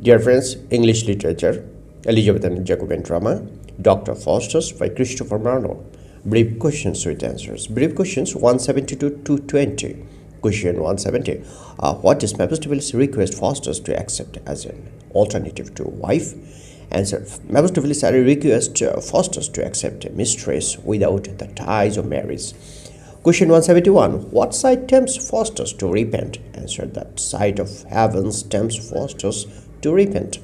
Dear friends, English literature, Elizabeth and Jacobean drama, Dr. Faustus by Christopher Marlowe. Brief questions with answers. Brief questions 170 to 220. Question 170. What does Mephistopheles request Faustus to accept as an alternative to wife? Answer. Mephistopheles requests Faustus to accept a mistress without the ties of marriage. Question 171. What sight tempts Faustus to repent? Answer. That sight of heavens tempts Faustus to repent.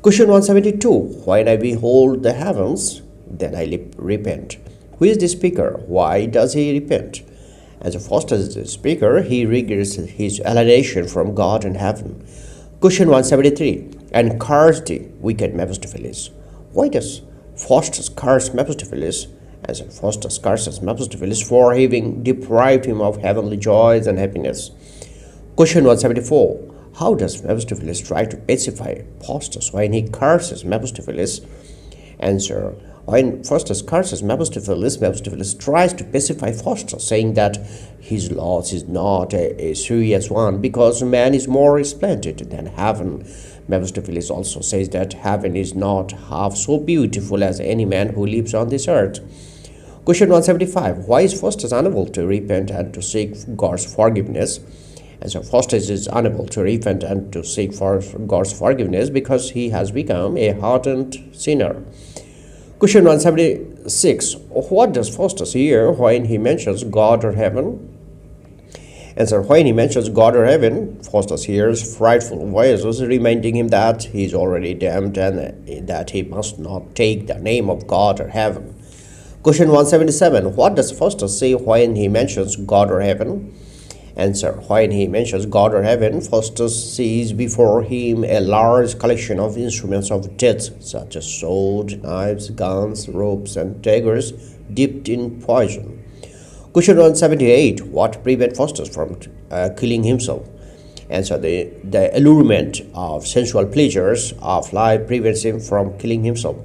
Question 172. When I behold the heavens, then I repent. Who is the speaker? Why does he repent? As a Faustus is the speaker, he regrets his alienation from God and heaven. Question 173. And curse the wicked Mephistopheles. Why does Faustus curse Mephistopheles? As Faustus curses Mephistopheles for having deprived him of heavenly joys and happiness. Question 174. How does Mephistopheles try to pacify Faustus when he curses Mephistopheles? Answer. When Faustus curses Mephistopheles, Mephistopheles tries to pacify Faustus, saying that his loss is not a serious one because man is more splendid than heaven. Mephistopheles also says that heaven is not half so beautiful as any man who lives on this earth. Question 175. Why is Faustus unable to repent and to seek God's forgiveness? And so Faustus is unable to repent and to seek for God's forgiveness because he has become a hardened sinner. Question 176. What does Faustus hear when he mentions God or heaven? Answer. When he mentions God or heaven, Faustus hears frightful voices reminding him that he is already damned and that he must not take the name of God or heaven. Question 177. What does Faustus say when he mentions God or heaven? Answer. When he mentions God or heaven, Faustus sees before him a large collection of instruments of death, such as swords, knives, guns, ropes, and daggers dipped in poison. Question 178. What prevents Faustus from killing himself? Answer. The allurement of sensual pleasures of life prevents him from killing himself.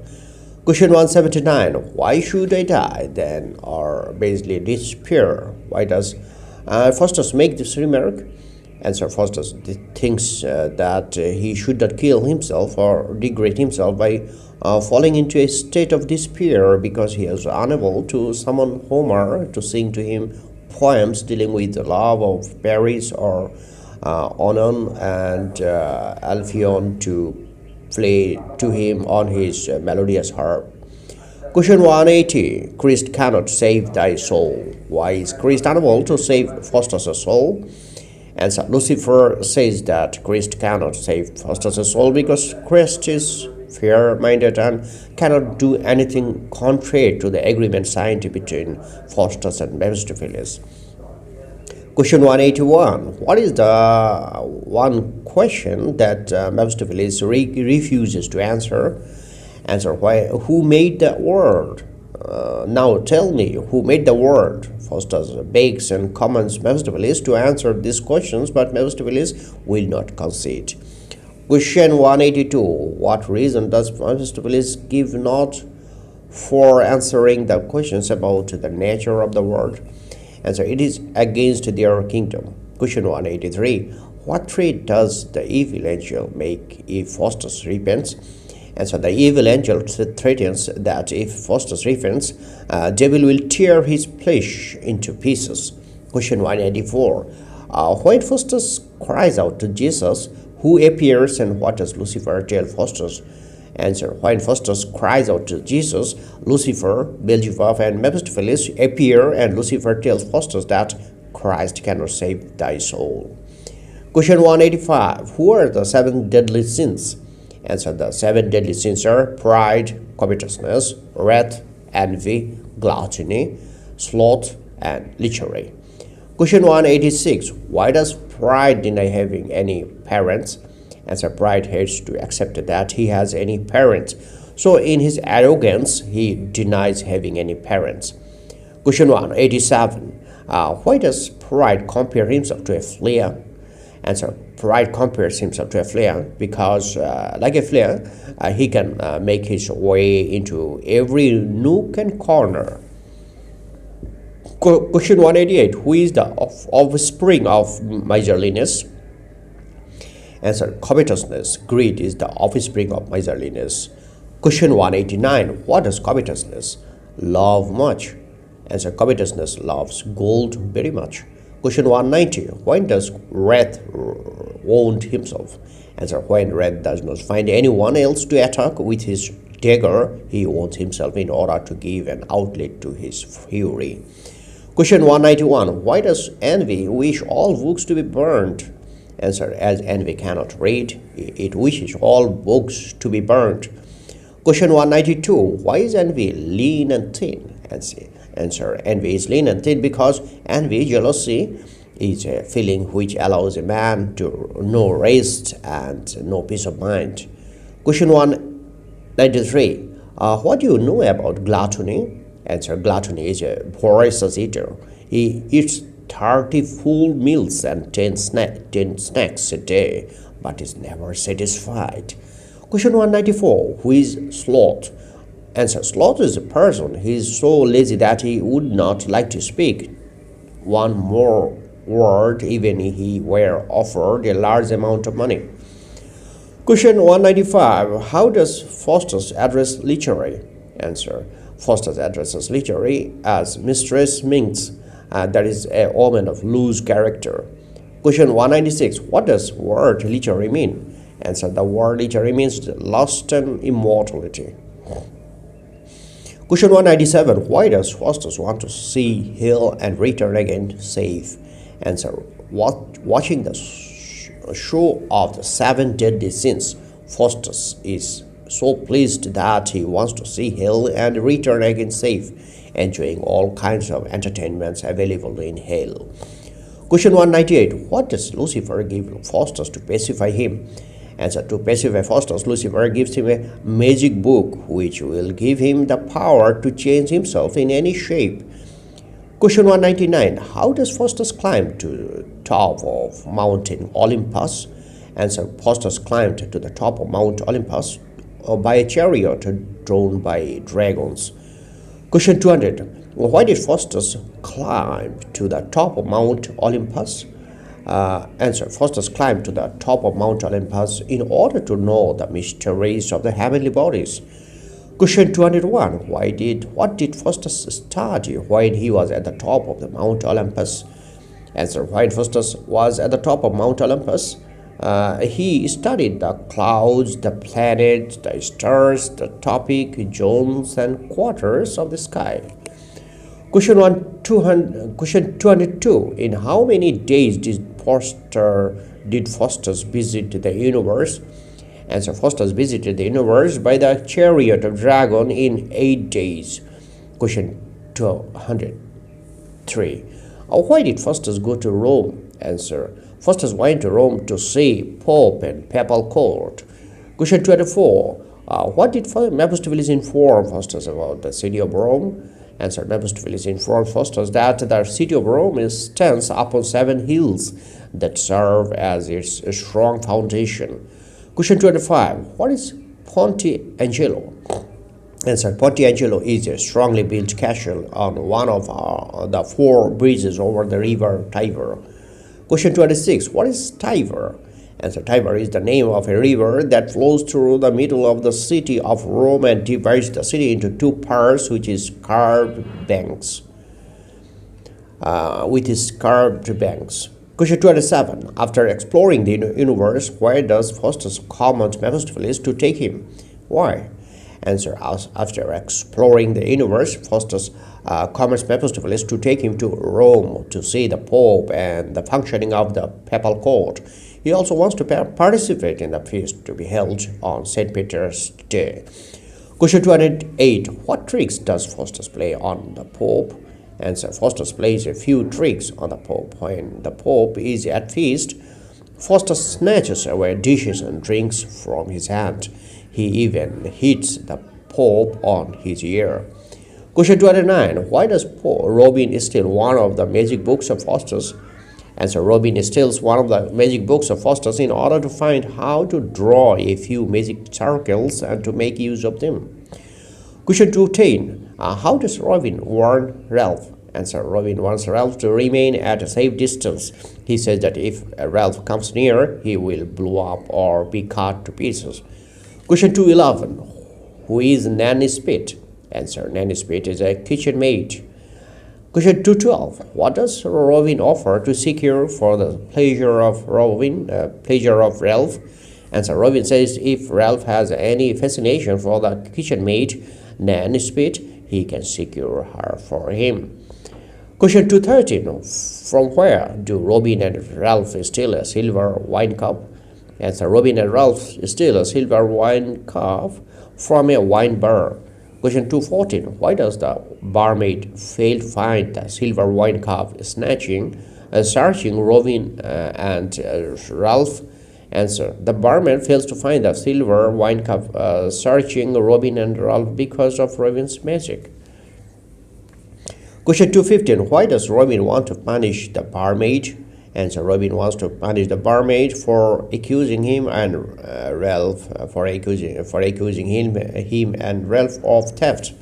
Question 179. Why should I die then, or basically despair? Why does Faustus make this remark? Answer. Faustus thinks that he should not kill himself or degrade himself by falling into a state of despair because he is unable to summon Homer to sing to him poems dealing with the love of Paris or Onon and Alphion to play to him on his melodious harp. Question 180. Christ cannot save thy soul. Why is Christ unable to save Faustus' soul? Answer. Lucifer says that Christ cannot save Faustus' soul because Christ is fair-minded and cannot do anything contrary to the agreement signed between Faustus and Mephistopheles. Question 181. What is the one question that Mephistopheles refuses to answer? Answer. Who made the world? Now tell me, who made the world? Faustus begs and commands Mephistopheles to answer these questions, but Mephistopheles will not concede. Question 182. What reason does Mephistopheles give not for answering the questions about the nature of the world? Answer. It is against their kingdom. Question 183. What threat does the evil angel make if Faustus repents? Answer. The evil angel threatens that if Faustus repents, devil will tear his flesh into pieces. Question 184. When Faustus cries out to Jesus, who appears and what does Lucifer tell Faustus? Answer. When Faustus cries out to Jesus, Lucifer, Beelzebub, and Mephistopheles appear, and Lucifer tells Faustus that Christ cannot save thy soul. Question 185. Who are the 7 deadly sins? Answer. The 7 deadly sins are pride, covetousness, wrath, envy, gluttony, sloth, and lechery. Question 186. Why does pride deny having any parents? Answer. Pride hates to accept that he has any parents. So in his arrogance, he denies having any parents. Question 187. Why does pride compare himself to a flea? Answer. Pride compares himself to a flea because, like a flea, he can make his way into every nook and corner. Question 188. Who is the offspring of miserliness? Answer: covetousness. Greed is the offspring of miserliness. Question 189. What does covetousness love much? Answer: covetousness loves gold very much. Question 190. When does wrath wound himself? Answer: when wrath does not find anyone else to attack with his dagger, he wounds himself in order to give an outlet to his fury. Question 191. Why does envy wish all books to be burned? Answer: as envy cannot read, it wishes all books to be burned. Question 192. Why is envy lean and thin? Answer: envy is lean and thin because envy, jealousy, is a feeling which allows a man to no rest and no peace of mind. Question 193. What do you know about gluttony? Answer: gluttony is a voracious eater. He eats 30 full meals and 10 snacks a day, but is never satisfied. Question 194. Who is sloth? Answer: sloth is a person. He is so lazy that he would not like to speak one more word even if he were offered a large amount of money. Question 195. How does Faustus address Lechery? Answer: Faustus addresses Lechery as Mistress Minx, that is a woman of loose character. Question 196. What does word Lechery mean? Answer: the word Lechery means lust and immortality. Question 197. Why does Faustus want to see Hell and return again safe? Answer: watching the show of the 7 deadly sins, Faustus is so pleased that he wants to see Hell and return again safe, enjoying all kinds of entertainments available in Hell. Question 198. What does Lucifer give Faustus to pacify him? Answer: to pacify Faustus, Lucifer gives him a magic book which will give him the power to change himself in any shape. Question 199. How does Faustus climb to the top of Mountain Olympus? Answer: Faustus climbed to the top of Mount Olympus by a chariot drawn by dragons. Question 200. Why did Faustus climb to the top of Mount Olympus? Answer: Faustus climbed to the top of Mount Olympus in order to know the mysteries of the heavenly bodies. Question 201. What did Faustus study when he was at the top of the Mount Olympus? Answer: while Faustus was at the top of Mount Olympus, he studied the clouds, the planets, the stars, the tropic zones and quarters of the sky. Question 202. In how many days did Faustus visit the universe? Answer: Faustus visited the universe by the chariot of dragon in 8 days. Question 203. Why did Faustus go to Rome? Answer: Faustus went to Rome to see Pope and Papal court. Question 24. What did Mephistopheles inform Faustus about the city of Rome? Answer: Mephistopheles informed Faustus that the city of Rome stands upon 7 hills that serve as its strong foundation. Question 25. What is Ponte Angelo? Answer: Ponte Angelo is a strongly built castle on one of the 4 bridges over the river Tiber. Question 26. What is Tiber? Answer: Tiber is the name of a river that flows through the middle of the city of Rome and divides the city into 2 parts, which is curved banks. Question 27. After exploring the universe, where does Faustus command Mephistopheles to take him? Why? Answer: after exploring the universe, Faustus commands Mephistopheles to take him to Rome to see the Pope and the functioning of the Papal court. He also wants to participate in the feast to be held on St. Peter's Day. Question 208. What tricks does Faustus play on the Pope? Answer: Faustus plays a few tricks on the Pope. When the Pope is at feast, Faustus snatches away dishes and drinks from his hand. He even hits the Pope on his ear. Question 209. Why does Robin steal one of the magic books of Faustus? Answer: Robin steals one of the magic books of Faustus in order to find how to draw a few magic circles and to make use of them. Question 210. How does Robin warn Ralph? Answer. Robin wants Ralph to remain at a safe distance. He says that if Ralph comes near, he will blow up or be cut to pieces. Question 211. Who is Nanny Spit? Answer. Nanny Spit is a kitchen maid. Question 212. What does Robin offer to secure for the pleasure of Ralph? Answer. Robin says if Ralph has any fascination for the kitchen maid, Nanny Spit, he can secure her for him. Question 213. From where do Robin and Ralph steal a silver wine cup? Answer. Robin and Ralph steal a silver wine cup from a wine bar. Question 214. Why does the barmaid fail to find the silver wine cup, searching Robin and Ralph? Answer. The barman fails to find the silver wine cup, searching Robin and Ralph because of Robin's magic. Question 215. Why does Robin want to punish the barmaid? Answer. Robin wants to punish the barmaid for accusing him and Ralph for accusing him and Ralph of theft.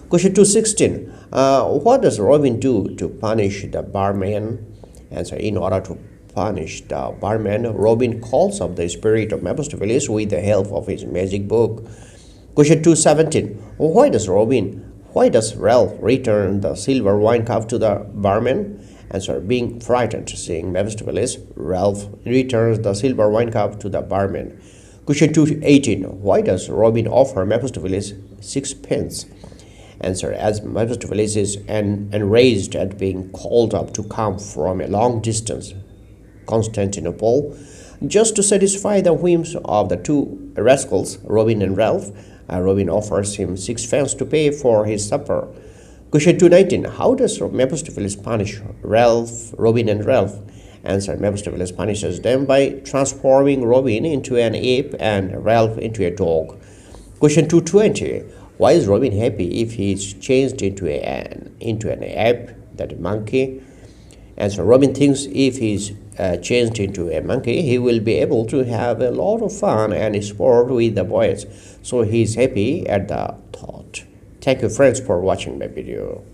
Question 216. What does Robin do to punish the barman? Answer. In order to punish the barman, Robin calls up the spirit of Mephistopheles with the help of his magic book. Question 217. Why does Ralph return the silver wine cup to the barman? Answer. Being frightened seeing Mephistopheles, Ralph returns the silver wine cup to the barman. Question 218. Why does Robin offer Mephistopheles sixpence? Answer. As Mephistopheles is enraged at being called up to come from a long distance, Constantinople, just to satisfy the whims of the two rascals, Robin and Ralph, Robin offers him sixpence to pay for his supper. Question 219. How does Mephistopheles punish Robin and Ralph? Answer. Mephistopheles punishes them by transforming Robin into an ape and Ralph into a dog. Question 220. Why is Robin happy if he is changed into an ape, that monkey? Answer. Robin thinks if he is changed into a monkey, he will be able to have a lot of fun and sport with the boys. So he is happy at the thought. Thank you friends for watching my video.